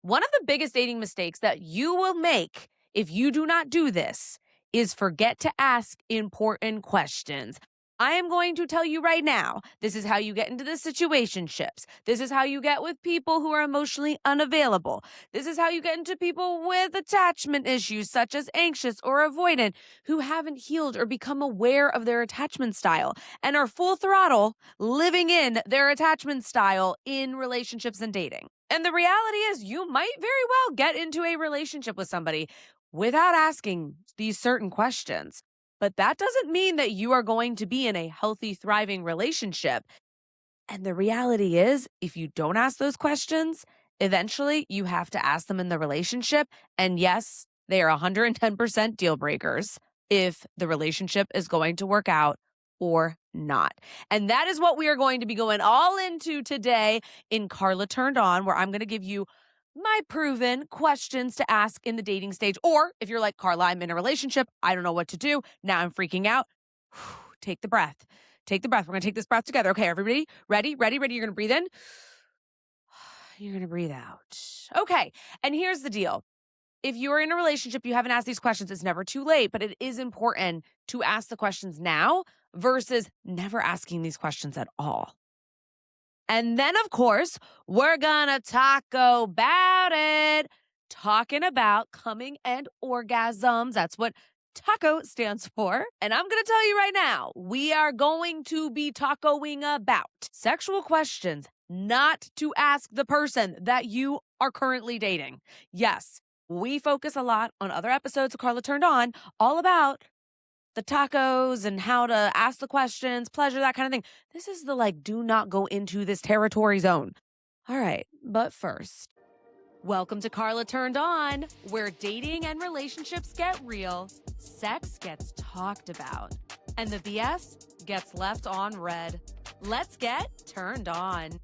One of the biggest dating mistakes that you will make if you do not do this is forget to ask important questions. I am going to tell you right now, this is how you get into the situationships. This is how you get with people who are emotionally unavailable. This is how you get into people with attachment issues, such as anxious or avoidant, who haven't healed or become aware of their attachment style and are full throttle living in their attachment style in relationships and dating. And the reality is, you might very well get into a relationship with somebody without asking these certain questions. But that doesn't mean that you are going to be in a healthy, thriving relationship. And the reality is, if you don't ask those questions, eventually you have to ask them in the relationship. And yes, they are 110% deal breakers if the relationship is going to work out or not. And that is what we are going to be going all into today in Carla Turned On, where I'm going to give you my proven questions to ask in the dating stage. Or if you're like, Carla, I'm in a relationship, I don't know what to do. Now I'm freaking out. Take the breath. Take the breath. We're going to take this breath together. Okay, everybody, ready? You're going to breathe in. You're going to breathe out. Okay, and here's the deal. If you're in a relationship, you haven't asked these questions, it's never too late, but it is important to ask the questions now versus never asking these questions at all. And then, of course, we're gonna talk about it. Talking about coming and orgasms. That's what TACO stands for. And I'm gonna tell you right now, we are going to be tacoing about sexual questions not to ask the person that you are currently dating. Yes, we focus a lot on other episodes of Carla Turned On, all about the tacos and how to ask the questions, pleasure, that kind of thing. This is the do not go into this territory zone. All right, but first, welcome to Carla Turned On, where dating and relationships get real, sex gets talked about, and the BS gets left on red. Let's get turned on.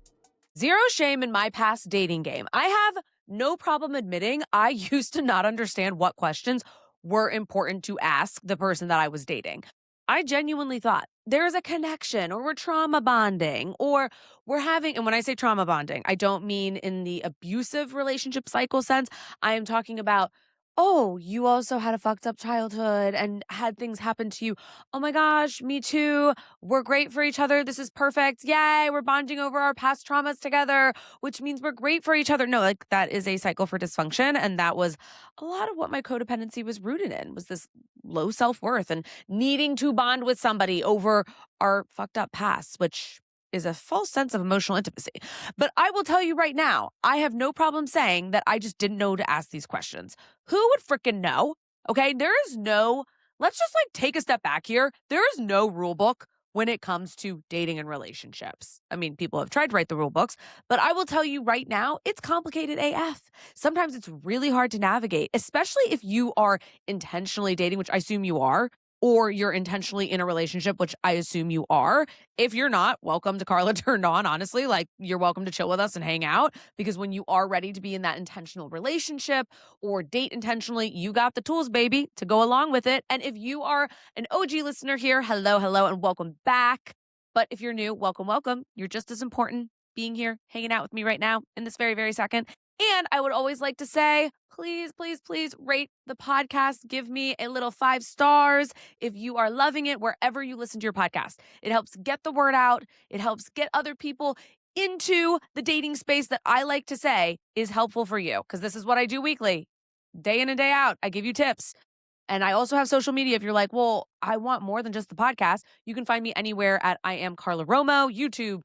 Zero shame in my past dating game. I have no problem admitting I used to not understand what questions were important to ask the person that I was dating. I genuinely thought there's a connection or we're trauma bonding or we're having, and when I say trauma bonding, I don't mean in the abusive relationship cycle sense. I am talking about, oh, you also had a fucked up childhood and had things happen to you. Oh my gosh, me too. We're great for each other. This is perfect. Yay, we're bonding over our past traumas together, which means we're great for each other. No, that is a cycle for dysfunction. And that was a lot of what my codependency was rooted in, was this low self-worth and needing to bond with somebody over our fucked up past, which is a false sense of emotional intimacy. But I will tell you right now, I have no problem saying that I just didn't know to ask these questions. Who would freaking know? Okay, let's just take a step back here. There is no rule book when it comes to dating and relationships. I mean, people have tried to write the rule books, but I will tell you right now, it's complicated AF. Sometimes it's really hard to navigate, especially if you are intentionally dating, which I assume you are, or you're intentionally in a relationship, which I assume you are. If you're not, welcome to Carla Turned On, honestly. You're welcome to chill with us and hang out, because when you are ready to be in that intentional relationship or date intentionally, you got the tools, baby, to go along with it. And if you are an OG listener here, hello, and welcome back. But if you're new, welcome. You're just as important being here, hanging out with me right now in this very, very second. And I would always like to say, please rate the podcast. Give me a little 5 stars if you are loving it wherever you listen to your podcast. It helps get the word out. It helps get other people into the dating space that I like to say is helpful for you, because this is what I do weekly, day in and day out. I give you tips. And I also have social media. If you're like, well, I want more than just the podcast, you can find me anywhere at I am Carla Romo, YouTube.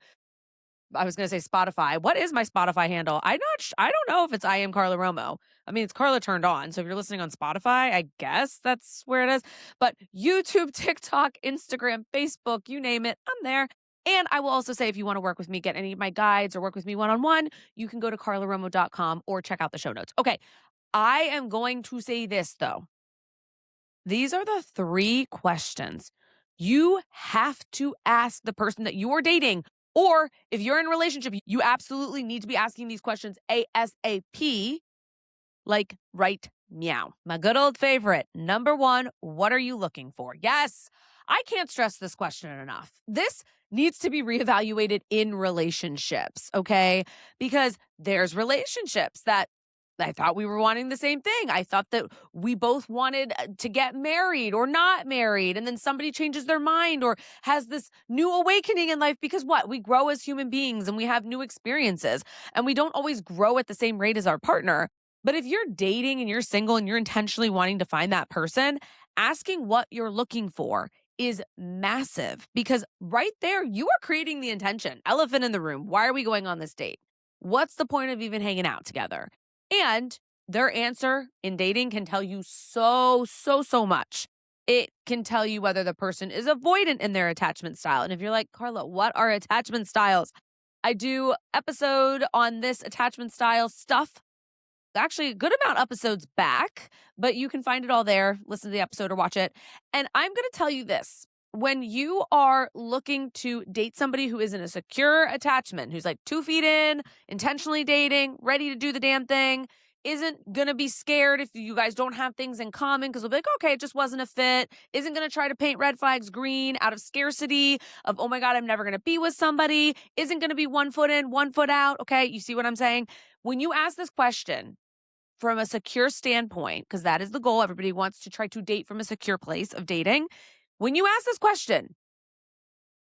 I was going to say Spotify. What is my Spotify handle? I don't know if it's I am Carla Romo. I mean, it's Carla Turned On. So if you're listening on Spotify, I guess that's where it is. But YouTube, TikTok, Instagram, Facebook, you name it, I'm there. And I will also say, if you want to work with me, get any of my guides or work with me one-on-one, you can go to carlaromo.com or check out the show notes. Okay. I am going to say this though. These are the 3 questions you have to ask the person that you're dating. Or if you're in a relationship, you absolutely need to be asking these questions ASAP, like right meow. My good old favorite. Number 1, what are you looking for? Yes, I can't stress this question enough. This needs to be reevaluated in relationships, okay? Because there's relationships that I thought we were wanting the same thing. I thought that we both wanted to get married or not married. And then somebody changes their mind or has this new awakening in life because what? We grow as human beings and we have new experiences and we don't always grow at the same rate as our partner. But if you're dating and you're single and you're intentionally wanting to find that person, asking what you're looking for is massive because right there, you are creating the intention. Elephant in the room. Why are we going on this date? What's the point of even hanging out together? And their answer in dating can tell you so much. It can tell you whether the person is avoidant in their attachment style. And if you're like, Carla, what are attachment styles? I do episode on this attachment style stuff actually a good amount episodes back, but you can find it all there. Listen to the episode or watch it. And I'm going to tell you this. When you are looking to date somebody who is in a secure attachment, who's like 2 feet in, intentionally dating, ready to do the damn thing, isn't going to be scared if you guys don't have things in common because they'll be like, okay, it just wasn't a fit, isn't going to try to paint red flags green out of scarcity of, oh my God, I'm never going to be with somebody, isn't going to be 1 foot in, 1 foot out. Okay. You see what I'm saying? When you ask this question, from a secure standpoint, because that is the goal. Everybody wants to try to date from a secure place of dating. When you ask this question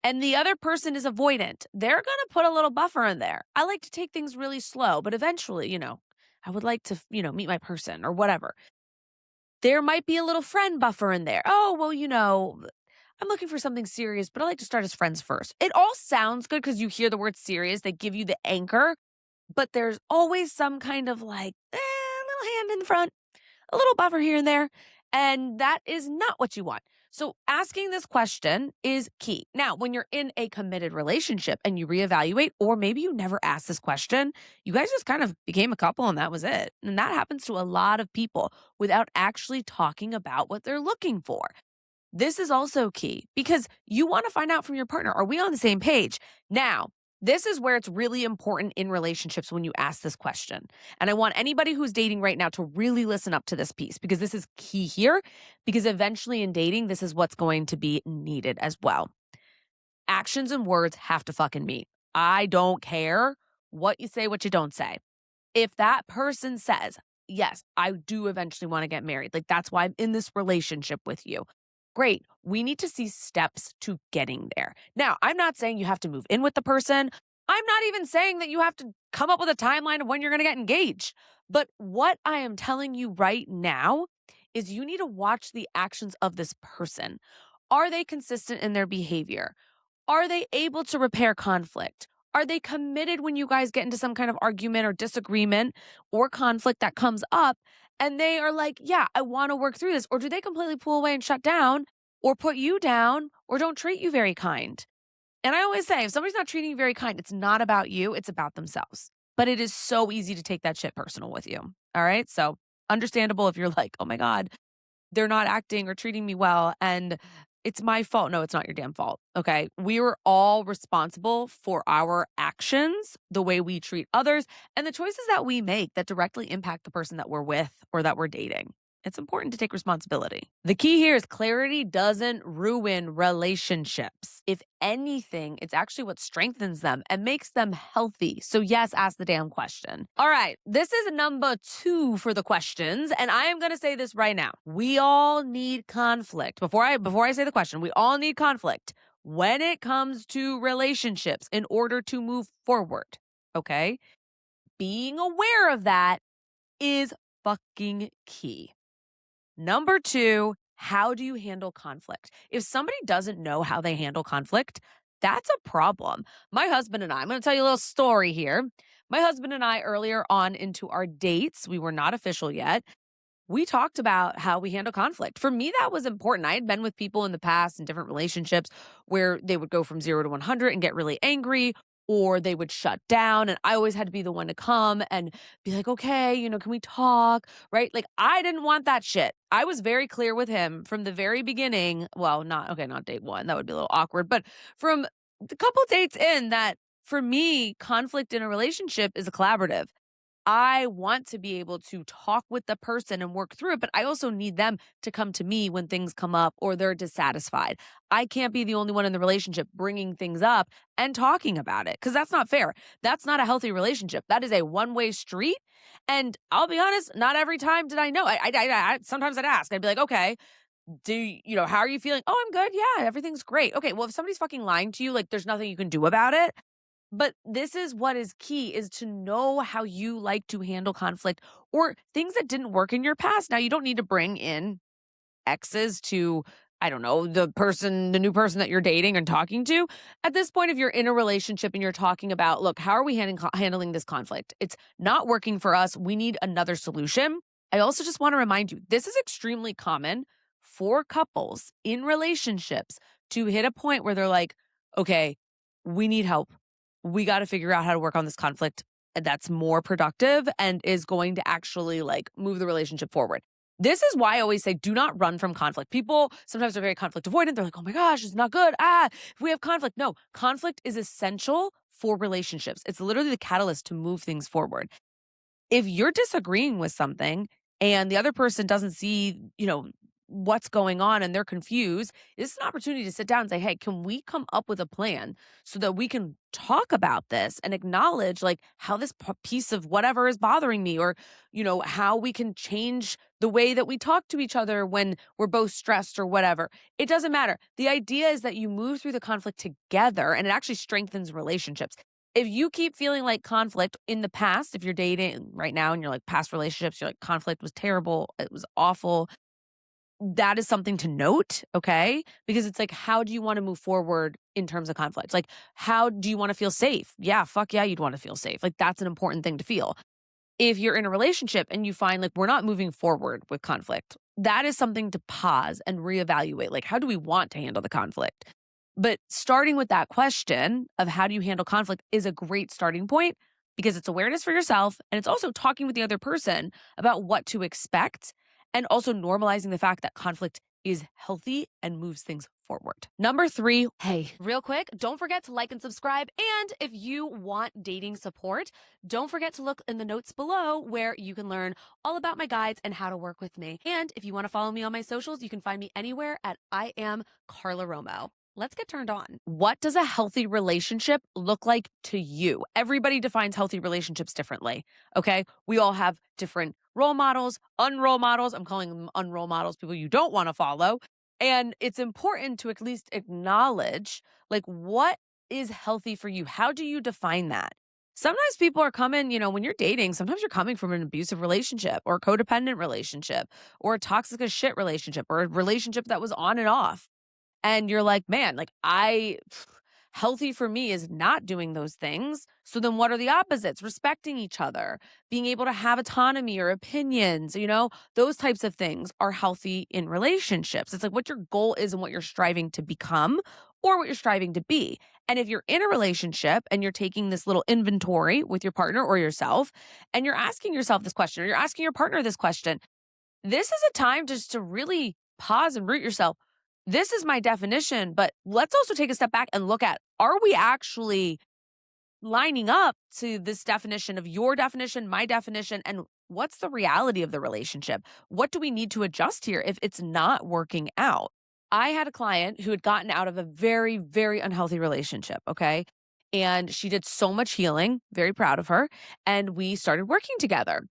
and the other person is avoidant, they're going to put a little buffer in there. I like to take things really slow, but eventually, I would like to, meet my person or whatever. There might be a little friend buffer in there. Oh, well, I'm looking for something serious, but I like to start as friends first. It all sounds good because you hear the word serious. They give you the anchor, but there's always some kind of like, little hand in the front, a little buffer here and there. And that is not what you want. So asking this question is key. Now, when you're in a committed relationship and you reevaluate, or maybe you never asked this question, you guys just kind of became a couple and that was it. And that happens to a lot of people without actually talking about what they're looking for. This is also key because you want to find out from your partner, are we on the same page? Now, this is where it's really important in relationships when you ask this question. And I want anybody who's dating right now to really listen up to this piece because this is key here because eventually in dating, this is what's going to be needed as well. Actions and words have to fucking meet. I don't care what you say, what you don't say. If that person says, yes, I do eventually want to get married, like that's why I'm in this relationship with you. Great. We need to see steps to getting there. Now, I'm not saying you have to move in with the person. I'm not even saying that you have to come up with a timeline of when you're going to get engaged. But what I am telling you right now is you need to watch the actions of this person. Are they consistent in their behavior? Are they able to repair conflict? Are they committed when you guys get into some kind of argument or disagreement or conflict that comes up? And they are like, yeah, I want to work through this. Or do they completely pull away and shut down or put you down or don't treat you very kind? And I always say, if somebody's not treating you very kind, it's not about you, it's about themselves. But it is so easy to take that shit personal with you. All right. So understandable if you're like, oh my God, they're not acting or treating me well and it's my fault. No, it's not your damn fault. Okay. We are all responsible for our actions, the way we treat others, and the choices that we make that directly impact the person that we're with or that we're dating. It's important to take responsibility. The key here is clarity doesn't ruin relationships. If anything, it's actually what strengthens them and makes them healthy. So yes, ask the damn question. All right, this is number 2 for the questions, and I am going to say this right now. We all need conflict. Before I say the question, we all need conflict when it comes to relationships in order to move forward. Okay? Being aware of that is fucking key. Number 2, how do you handle conflict? If somebody doesn't know how they handle conflict, that's a problem. My husband and I'm going to tell you a little story here. My husband and I, earlier on into our dates, we were not official yet. We talked about how we handle conflict. For me, that was important. I had been with people in the past in different relationships where they would go from 0 to 100 and get really angry, or they would shut down. And I always had to be the one to come and be like, okay, can we talk? Right? Like, I didn't want that shit. I was very clear with him from the very beginning. Well, not date 1. That would be a little awkward. But from the couple dates in that, for me, conflict in a relationship is a collaborative. I want to be able to talk with the person and work through it, but I also need them to come to me when things come up or they're dissatisfied. I can't be the only one in the relationship bringing things up and talking about it because that's not fair. That's not a healthy relationship. That is a one-way street. And I'll be honest, not every time did I know. Sometimes I'd ask. I'd be like, okay, how are you feeling? Oh, I'm good. Yeah, everything's great. Okay, well, if somebody's fucking lying to you, like there's nothing you can do about it. But this is what is key is to know how you like to handle conflict or things that didn't work in your past. Now, you don't need to bring in exes to, I don't know, the new person that you're dating and talking to. At this point, if you're in a relationship and you're talking about, look, how are we handling this conflict? It's not working for us. We need another solution. I also just want to remind you this is extremely common for couples in relationships to hit a point where they're like, okay, we need help. We got to figure out how to work on this conflict that's more productive and is going to actually like move the relationship forward. This is why I always say do not run from conflict. People sometimes are very conflict avoidant. They're like, oh my gosh, it's not good. If we have conflict. No, conflict is essential for relationships. It's literally the catalyst to move things forward. If you're disagreeing with something and the other person doesn't see, what's going on and they're confused, this is an opportunity to sit down and say, hey, can we come up with a plan so that we can talk about this and acknowledge like how this piece of whatever is bothering me or, how we can change the way that we talk to each other when we're both stressed or whatever. It doesn't matter. The idea is that you move through the conflict together and it actually strengthens relationships. If you keep feeling like conflict in the past, if you're dating right now and you're like past relationships, you're like conflict was terrible, it was awful, that is something to note, okay? Because it's like, how do you want to move forward in terms of conflict? Like, how do you want to feel safe? Yeah, fuck yeah, you'd want to feel safe. Like, that's an important thing to feel. If you're in a relationship and you find like we're not moving forward with conflict, that is something to pause and reevaluate. Like, how do we want to handle the conflict? But starting with that question of how do you handle conflict is a great starting point because it's awareness for yourself and it's also talking with the other person about what to expect and also normalizing the fact that conflict is healthy and moves things forward. Number 3, hey, real quick, don't forget to like and subscribe. And if you want dating support, don't forget to look in the notes below where you can learn all about my guides and how to work with me. And if you want to follow me on my socials, you can find me anywhere at I am Carla Romo. Let's get turned on. What does a healthy relationship look like to you? Everybody defines healthy relationships differently. Okay. We all have different role models, unrole models. I'm calling them unrole models, people you don't want to follow. And it's important to at least acknowledge like what is healthy for you? How do you define that? Sometimes people are coming, when you're dating, sometimes you're coming from an abusive relationship or a codependent relationship or a toxic as shit relationship or a relationship that was on and off. And you're like, man, like healthy for me is not doing those things. So then what are the opposites? Respecting each other, being able to have autonomy or opinions, those types of things are healthy in relationships. It's like what your goal is and what you're striving to become or what you're striving to be. And if you're in a relationship and you're taking this little inventory with your partner or yourself, and you're asking yourself this question or you're asking your partner this question, this is a time just to really pause and root yourself. This is my definition, but let's also take a step back and look at, are we actually lining up to this definition of your definition, my definition, and what's the reality of the relationship? What do we need to adjust here if it's not working out? I had a client who had gotten out of a very, very unhealthy relationship, okay? And she did so much healing, very proud of her, and we started working together.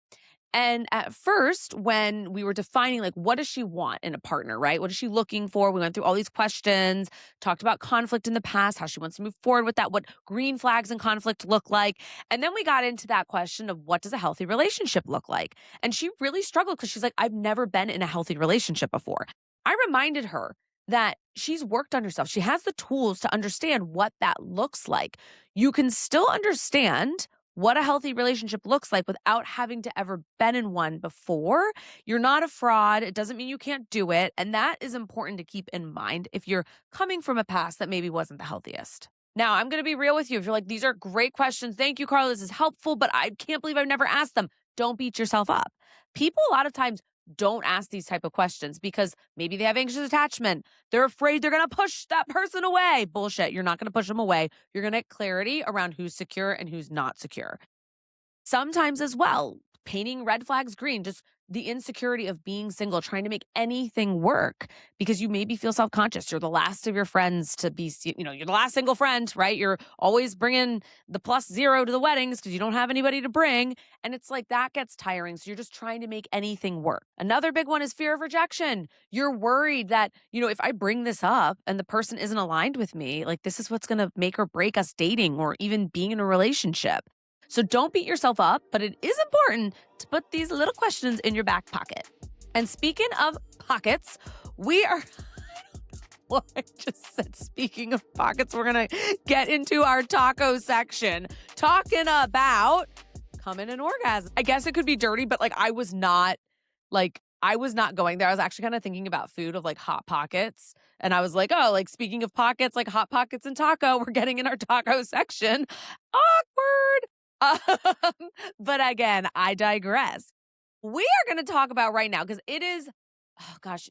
And at first, when we were defining, like, what does she want in a partner, right? What is she looking for? We went through all these questions, talked about conflict in the past, how she wants to move forward with that, what green flags and conflict look like. And then we got into that question of what does a healthy relationship look like? And she really struggled because she's like, I've never been in a healthy relationship before. I reminded her that she's worked on herself. She has the tools to understand what that looks like. You can still understand what a healthy relationship looks like without having to ever been in one before. You're not a fraud. It doesn't mean you can't do it. And that is important to keep in mind if you're coming from a past that maybe wasn't the healthiest. Now, I'm going to be real with you. If you're like, these are great questions. Thank you, Carla. This is helpful, but I can't believe I've never asked them. Don't beat yourself up. People a lot of times don't ask these type of questions because maybe they have anxious attachment. They're afraid they're going to push that person away. Bullshit. You're not going to push them away. You're going to get clarity around who's secure and who's not secure. Sometimes as well, painting red flags green, just the insecurity of being single, trying to make anything work because you maybe feel self-conscious. You're the last of your friends to be, you're the last single friend, right? You're always bringing the +0 to the weddings because you don't have anybody to bring. And it's like that gets tiring. So you're just trying to make anything work. Another big one is fear of rejection. You're worried that, if I bring this up and the person isn't aligned with me, like this is what's going to make or break us dating or even being in a relationship. So don't beat yourself up, but it is important to put these little questions in your back pocket. And speaking of pockets, we are well, I just said, speaking of pockets, we're going to get into our taco section talking about coming and orgasm. I guess it could be dirty, but I was not going there. I was actually kind of thinking about food of Hot Pockets. And I was like, oh, speaking of pockets, Hot Pockets and taco, we're getting in our taco section. Awkward. But again, I digress. We are going to talk about right now because it is, oh gosh,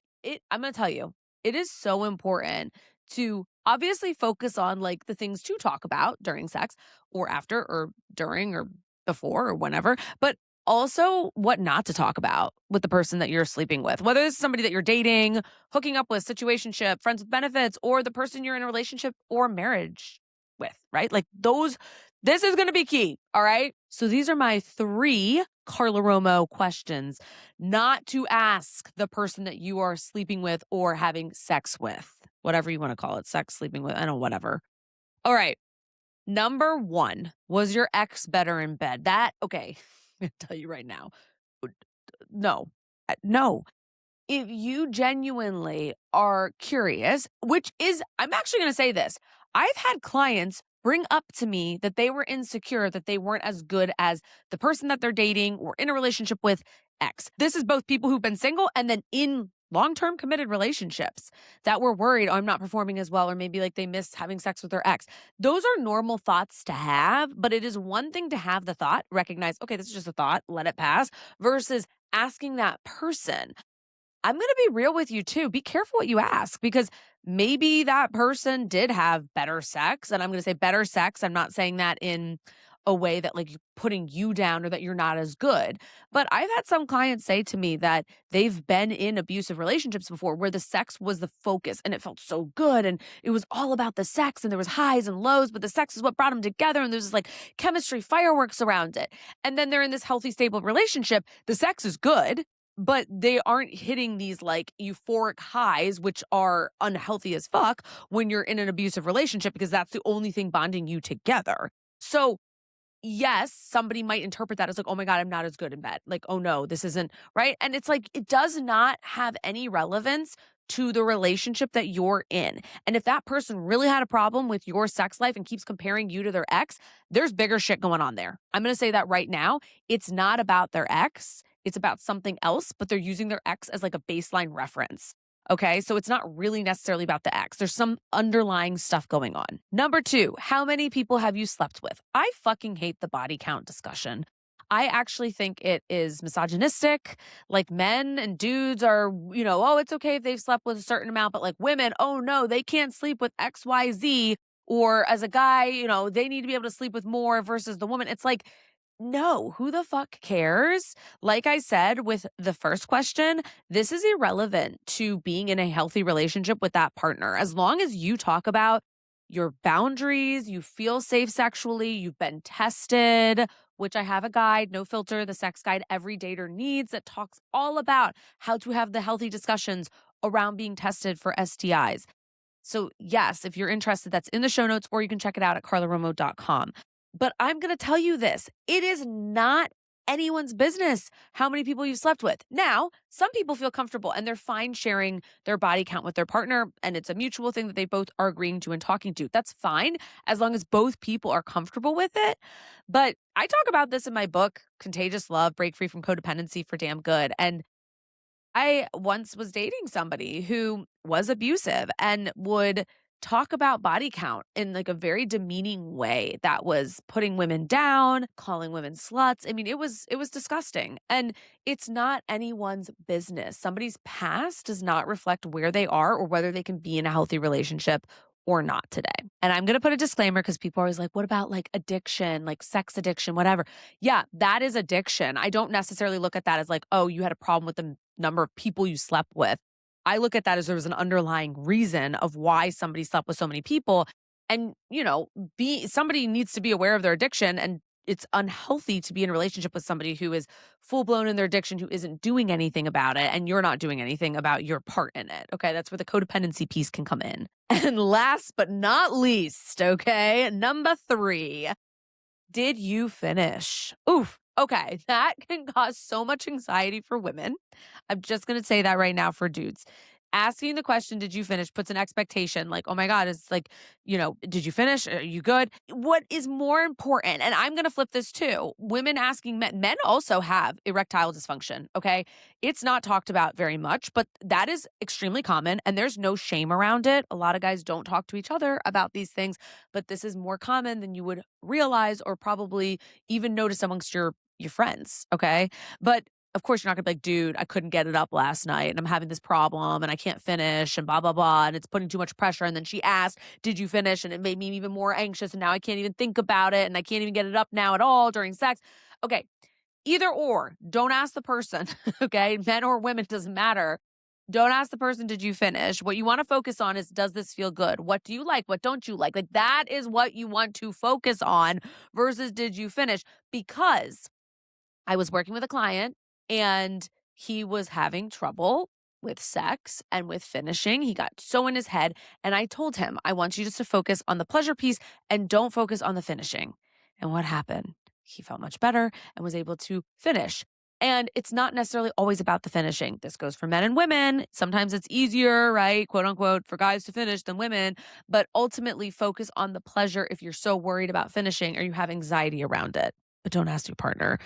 I'm going to tell you, it is so important to obviously focus on the things to talk about during sex or after or during or before or whenever, but also what not to talk about with the person that you're sleeping with, whether it's somebody that you're dating, hooking up with, situationship, friends with benefits, or the person you're in a relationship or marriage with, right? This is going to be key. All right. So these are my 3 Carla Romo questions not to ask the person that you are sleeping with or having sex with, whatever you want to call it, sex, sleeping with, I don't know, whatever. All right. Number 1, was your ex better in bed? Okay, I'm going to tell you right now. No, no. If you genuinely are curious, I'm actually going to say this. I've had clients bring up to me that they were insecure, that they weren't as good as the person that they're dating or in a relationship with X. This is both people who've been single and then in long-term committed relationships that were worried, oh, I'm not performing as well, or maybe they miss having sex with their ex. Those are normal thoughts to have, but it is one thing to have the thought, recognize, okay, this is just a thought, let it pass, versus asking that person. I'm going to be real with you too. Be careful what you ask because maybe that person did have better sex. And I'm going to say better sex. I'm not saying that in a way that you're putting you down or that you're not as good. But I've had some clients say to me that they've been in abusive relationships before where the sex was the focus and it felt so good. And it was all about the sex and there was highs and lows, but the sex is what brought them together. And there's this chemistry fireworks around it. And then they're in this healthy, stable relationship. The sex is good, but they aren't hitting these euphoric highs, which are unhealthy as fuck when you're in an abusive relationship because that's the only thing bonding you together. So yes, somebody might interpret that as oh my God, I'm not as good in bed. Oh no, this isn't right. And it's it does not have any relevance to the relationship that you're in. And if that person really had a problem with your sex life and keeps comparing you to their ex, there's bigger shit going on there. I'm going to say that right now. It's not about their ex. It's about something else, but they're using their ex as a baseline reference. Okay, so it's not really necessarily about the ex. There's some underlying stuff going on. Number 2, how many people have you slept with? I fucking hate the body count discussion. I actually think it is misogynistic. Men and dudes are, oh, it's okay if they've slept with a certain amount, but women, oh no, they can't sleep with XYZ. Or as a guy, they need to be able to sleep with more versus the woman. It's no, who the fuck cares? Like I said with the first question, this is irrelevant to being in a healthy relationship with that partner. As long as you talk about your boundaries, you feel safe sexually, you've been tested, which I have a guide, No Filter, the sex guide every dater needs that talks all about how to have the healthy discussions around being tested for STIs. So yes, if you're interested, that's in the show notes, or you can check it out at carlaromo.com. But I'm going to tell you this. It is not anyone's business how many people you've slept with. Now, some people feel comfortable and they're fine sharing their body count with their partner, and it's a mutual thing that they both are agreeing to and talking to. That's fine as long as both people are comfortable with it. But I talk about this in my book, Contagious Love, Break Free from Codependency for Damn Good. And I once was dating somebody who was abusive and would talk about body count in a very demeaning way that was putting women down, calling women sluts. I mean, it was disgusting. And it's not anyone's business. Somebody's past does not reflect where they are or whether they can be in a healthy relationship or not today. And I'm going to put a disclaimer because people are always like, what about like addiction, like sex addiction, whatever? Yeah, that is addiction. I don't necessarily look at that as like, oh, you had a problem with the number of people you slept with. I look at that as there was an underlying reason of why somebody slept with so many people. And, somebody needs to be aware of their addiction, and it's unhealthy to be in a relationship with somebody who is full blown in their addiction, who isn't doing anything about it, and you're not doing anything about your part in it. Okay. That's where the codependency piece can come in. And last but not least, okay, number 3, did you finish? Oof. Okay. That can cause so much anxiety for women. I'm just going to say that right now for dudes. Asking the question, did you finish, puts an expectation like, oh my God, it's like, did you finish? Are you good? What is more important, and I'm going to flip this too, women asking men also have erectile dysfunction, okay? It's not talked about very much, but that is extremely common and there's no shame around it. A lot of guys don't talk to each other about these things, but this is more common than you would realize or probably even notice amongst your friends, okay? But of course, you're not gonna be like, dude, I couldn't get it up last night and I'm having this problem and I can't finish and blah, blah, blah. And it's putting too much pressure. And then she asked, did you finish? And it made me even more anxious. And now I can't even think about it. And I can't even get it up now at all during sex. Okay. Either or, don't ask the person. Okay. Men or women, doesn't matter. Don't ask the person, did you finish? What you want to focus on is, does this feel good? What do you like? What don't you like? Like that is what you want to focus on versus did you finish? Because I was working with a client and he was having trouble with sex and with finishing. He got so in his head. And I told him, I want you just to focus on the pleasure piece and don't focus on the finishing. And what happened? He felt much better and was able to finish. And it's not necessarily always about the finishing. This goes for men and women. Sometimes it's easier, right? Quote unquote, for guys to finish than women. But ultimately focus on the pleasure if you're so worried about finishing or you have anxiety around it. But don't ask your partner,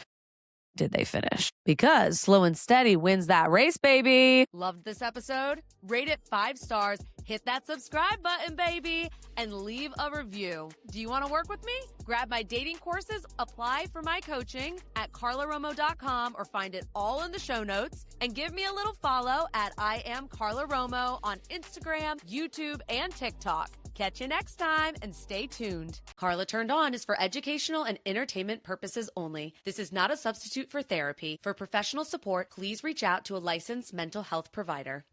did they finish? Because slow and steady wins that race, baby. Loved this episode? Rate it 5 stars, hit that subscribe button, baby, and leave a review. Do you want to work with me? Grab my dating courses, apply for my coaching at carlaromo.com or find it all in the show notes, and give me a little follow at I am Carla Romo on Instagram, YouTube, and TikTok. Catch you next time and stay tuned. Carla Turned On is for educational and entertainment purposes only. This is not a substitute for therapy. For professional support, please reach out to a licensed mental health provider.